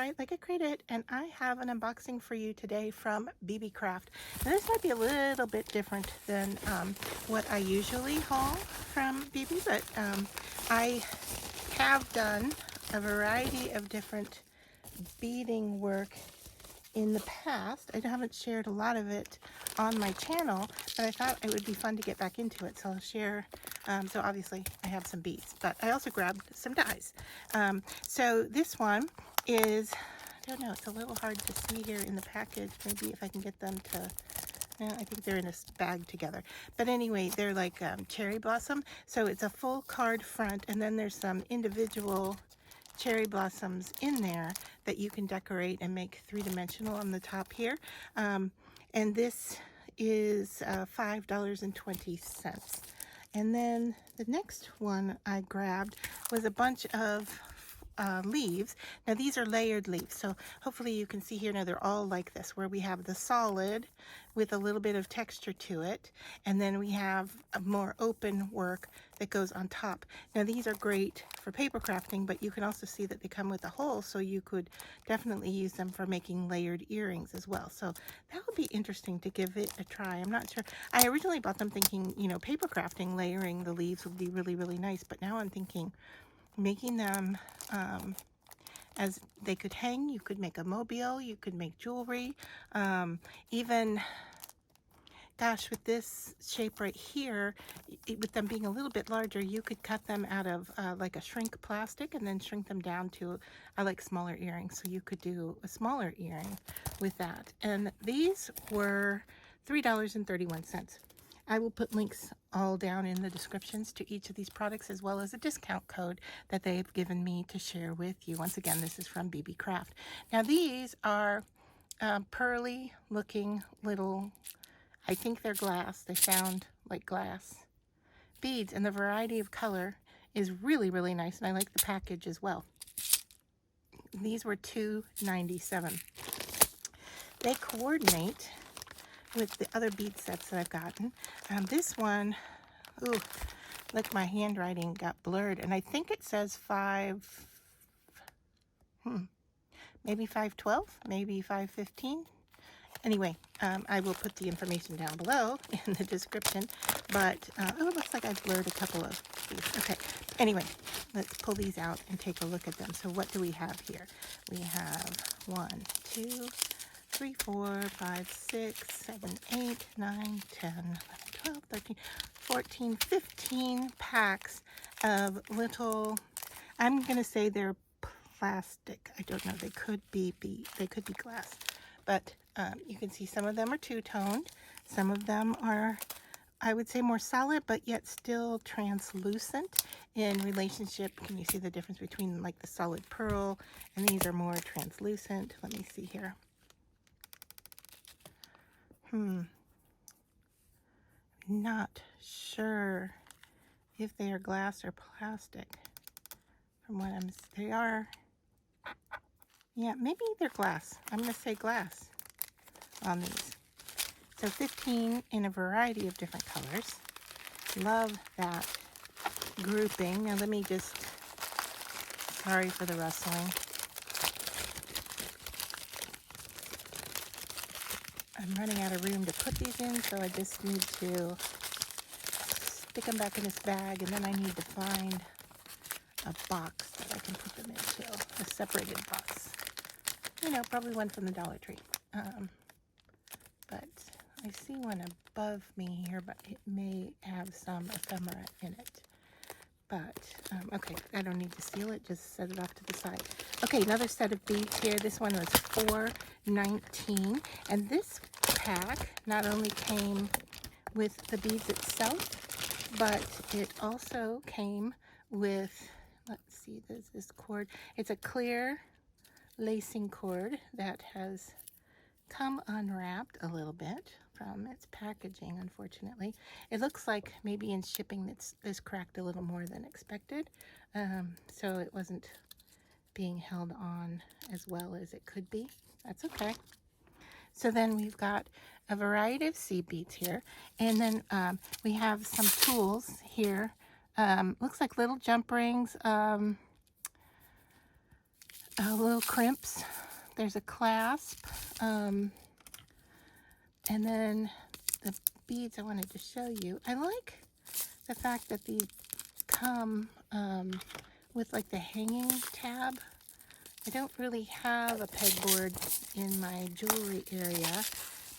Try It Like I Create It, and I have an unboxing for you today from Beebeecraft. Now this might be a little bit different than what I usually haul from BB, but I have done a variety of different beading work in the past. I haven't shared a lot of it on my channel, but I thought it would be fun to get back into it, so I'll share. So obviously I have some beads, but I also grabbed some dies. So this one is, I don't know, it's a little hard to see here in the package. Maybe if I can get them to, I think they're in a bag together. But anyway, they're like cherry blossom. So it's a full card front, and then there's some individual cherry blossoms in there that you can decorate and make three-dimensional on the top here. And this is $5.20. And then the next one I grabbed was a bunch of leaves. Now these are layered leaves, so hopefully you can see here. Now they're all like this, where we have the solid with a little bit of texture to it, and then we have a more open work that goes on top. Now these are great for paper crafting, but you can also see that they come with a hole, so you could definitely use them for making layered earrings as well. So that would be interesting to give it a try. I'm not sure. I originally bought them thinking, you know, paper crafting, layering the leaves would be really, really nice, but now I'm thinking making them as they could hang. You could make a mobile, you could make jewelry, even, gosh, with this shape right here, with them being a little bit larger, you could cut them out of like a shrink plastic and then shrink them down to, I like smaller earrings, so you could do a smaller earring with that. And these were $3.31. I will put links all down in the descriptions to each of these products, as well as a discount code that they've given me to share with you. Once again, this is from Beebeecraft. Now these are pearly looking little, I think they're glass. They sound like glass beads, and the variety of color is really, really nice, and I like the package as well. These were $2.97. They coordinate with the other bead sets that I've gotten. This one, ooh, look, my handwriting got blurred, and I think it says maybe 512, maybe 515. Anyway, I will put the information down below in the description, but oh, it looks like I've blurred a couple of these. Okay, anyway, let's pull these out and take a look at them. So what do we have here? We have 1, 2, 3, 4, 5, 6, 7, 8, 9, 10, 11, 12, 13, 14, 15 packs of little, I'm going to say they're plastic. I don't know. They could be glass. But you can see some of them are two-toned. Some of them are, I would say, more solid, but yet still translucent in relationship. Can you see the difference between like the solid pearl, and these are more translucent? Let me see here. Not sure if they are glass or plastic. From what they are, yeah, maybe they're glass. I'm going to say glass on these. So 15 in a variety of different colors. Love that grouping. Now let me just, sorry for the rustling. I'm running out of room to put these in, so I just need to stick them back in this bag, and then I need to find a box that I can put them into, a separated box. You know, probably one from the Dollar Tree. But I see one above me here, but it may have some ephemera in it. But, okay, I don't need to seal it, just set it off to the side. Okay, another set of beads here. This one was $4.19. And this pack not only came with the beads itself, but it also came with, let's see, there's this cord. It's a clear lacing cord that has come unwrapped a little bit from its packaging, unfortunately. It looks like maybe in shipping this cracked a little more than expected, so it wasn't being held on as well as it could be. That's okay. So then we've got a variety of seed beads here, and then we have some tools here. Looks like little jump rings, little crimps. There's a clasp. And then the beads I wanted to show you. I like the fact that these come with like the hanging tab. I don't really have a pegboard in my jewelry area,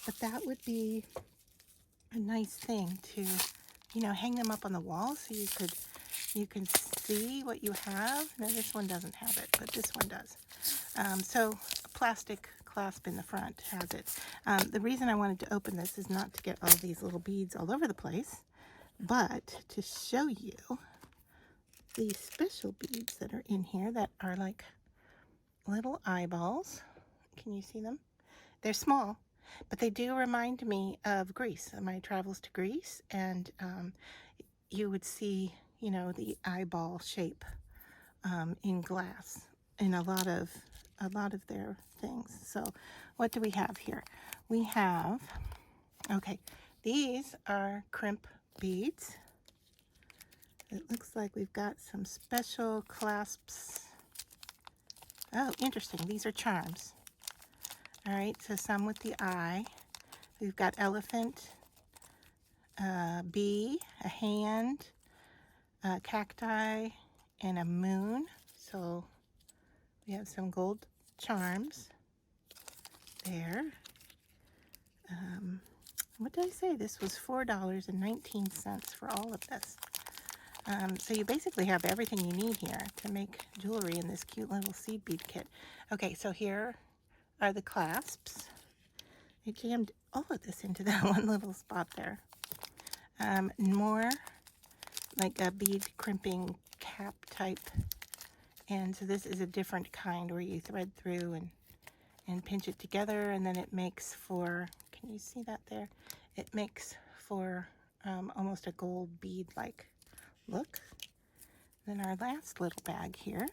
but that would be a nice thing to, hang them up on the wall so you can see what you have. No, this one doesn't have it, but this one does. So a plastic clasp in the front has it. The reason I wanted to open this is not to get all these little beads all over the place, but to show you these special beads that are in here that are like little eyeballs. Can you see them? They're small, but they do remind me of Greece, my travels to Greece, and you would see, the eyeball shape in glass in a lot of their things. So what do we have here? We have, okay, these are crimp beads. It looks like we've got some special clasps. Oh, interesting. These are charms. All right, so some with the eye. We've got elephant, bee, a hand, a cacti, and a moon. So we have some gold charms there. What did I say? This was $4.19 for all of this. So you basically have everything you need here to make jewelry in this cute little seed bead kit. Okay, so here are the clasps. I jammed all of this into that one little spot there. More like a bead crimping cap type. And so this is a different kind where you thread through and pinch it together, and then it makes for, can you see that there? It makes for almost a gold bead-like look. Then our last little bag here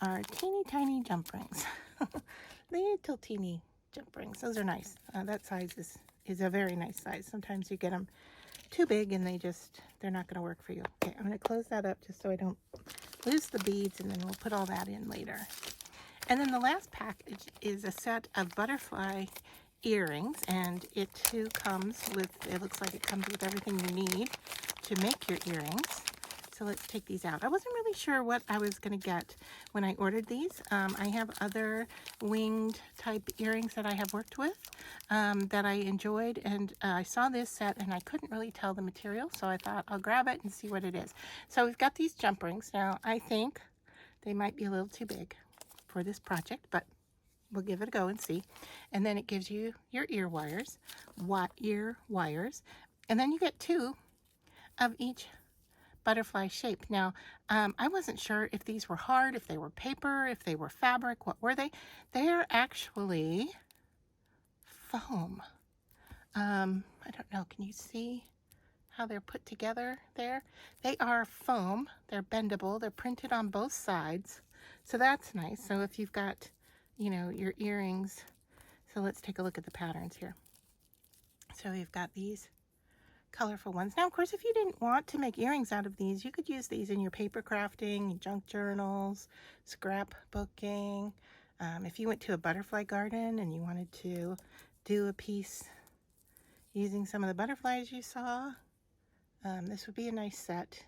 are teeny tiny jump rings. Little teeny jump rings. Those are nice. That size is a very nice size. Sometimes you get them too big and they're not going to work for you. Okay, I'm going to close that up just so I don't lose the beads, and then we'll put all that in later. And then the last package is a set of butterfly earrings, and it too comes with, it looks like it comes with everything you need to make your earrings. So let's take these out. I wasn't really sure what I was going to get when I ordered these. I have other winged type earrings that I have worked with that I enjoyed, and I saw this set and I couldn't really tell the material, so I thought I'll grab it and see what it is. So we've got these jump rings. Now I think they might be a little too big for this project, but we'll give it a go and see. And then it gives you your ear wires, and then you get 2 of each butterfly shape. Now, I wasn't sure if these were hard, if they were paper, if they were fabric. What were they? They are actually foam. I don't know. Can you see how they're put together there? They are foam. They're bendable. They're printed on both sides. So that's nice. So if you've got, your earrings. So let's take a look at the patterns here. So we've got these colorful ones. Now, of course, if you didn't want to make earrings out of these, you could use these in your paper crafting, junk journals, scrapbooking. If you went to a butterfly garden and you wanted to do a piece using some of the butterflies you saw, this would be a nice set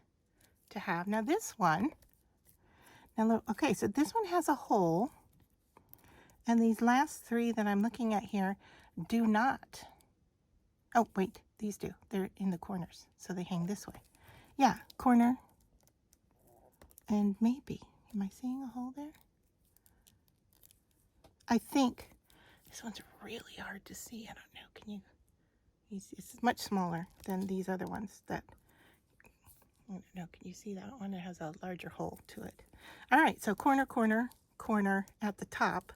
to have. Now this one, okay, so this one has a hole, and these last 3 that I'm looking at here do not. Oh, wait, these do. They're in the corners, so they hang this way. Yeah, corner, and maybe, am I seeing a hole there? I think this one's really hard to see. I don't know. Can you? It's much smaller than these other ones that, I don't know. Can you see that one? It has a larger hole to it. All right, so corner, corner, corner at the top.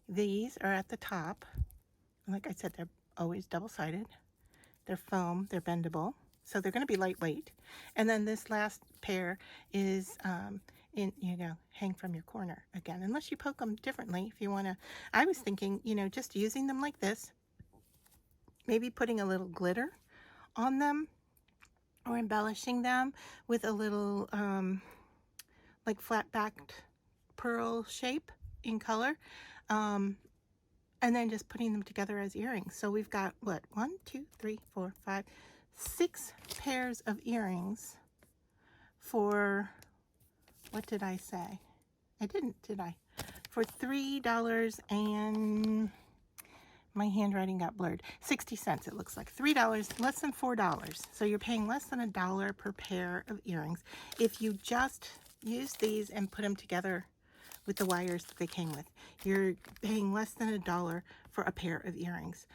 These are at the top. Like I said, they're always double-sided. They're foam, they're bendable, so they're going to be lightweight. And then this last pair is hang from your corner again, unless you poke them differently if you want to. I was thinking, just using them like this, maybe putting a little glitter on them or embellishing them with a little like flat-backed pearl shape in color. And then just putting them together as earrings. So we've got, what, 1, 2, 3, 4, 5, 6 pairs of earrings for, what did I say? I didn't, did I? For $3 and my handwriting got blurred. 60 cents it looks like. $3, less than $4. So you're paying less than $1 per pair of earrings. If you just use these and put them together with the wires that they came with, you're paying less than $1 for a pair of earrings.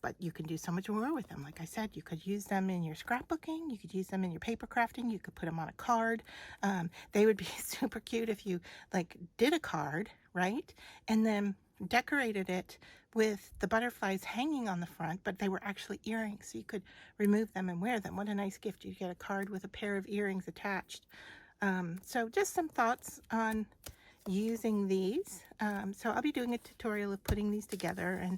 But you can do so much more with them. Like I said, you could use them in your scrapbooking, you could use them in your paper crafting, you could put them on a card. They would be super cute if you like did a card, right? And then decorated it with the butterflies hanging on the front, but they were actually earrings, so you could remove them and wear them. What a nice gift. You get a card with a pair of earrings attached. So just some thoughts on using these. So I'll be doing a tutorial of putting these together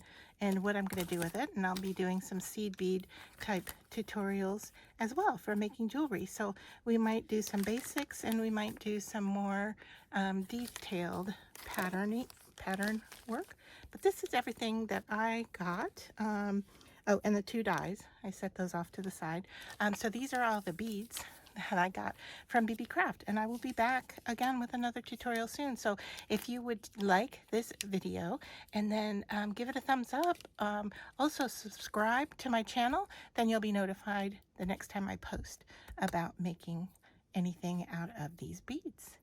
and what I'm going to do with it, and I'll be doing some seed bead type tutorials as well for making jewelry. So we might do some basics and we might do some more detailed pattern work. But this is everything that I got. Oh, and the 2 dies, I set those off to the side. So these are all the beads that I got from Beebeecraft, and I will be back again with another tutorial soon. So if you would like this video, and then give it a thumbs up, also subscribe to my channel, then you'll be notified the next time I post about making anything out of these beads.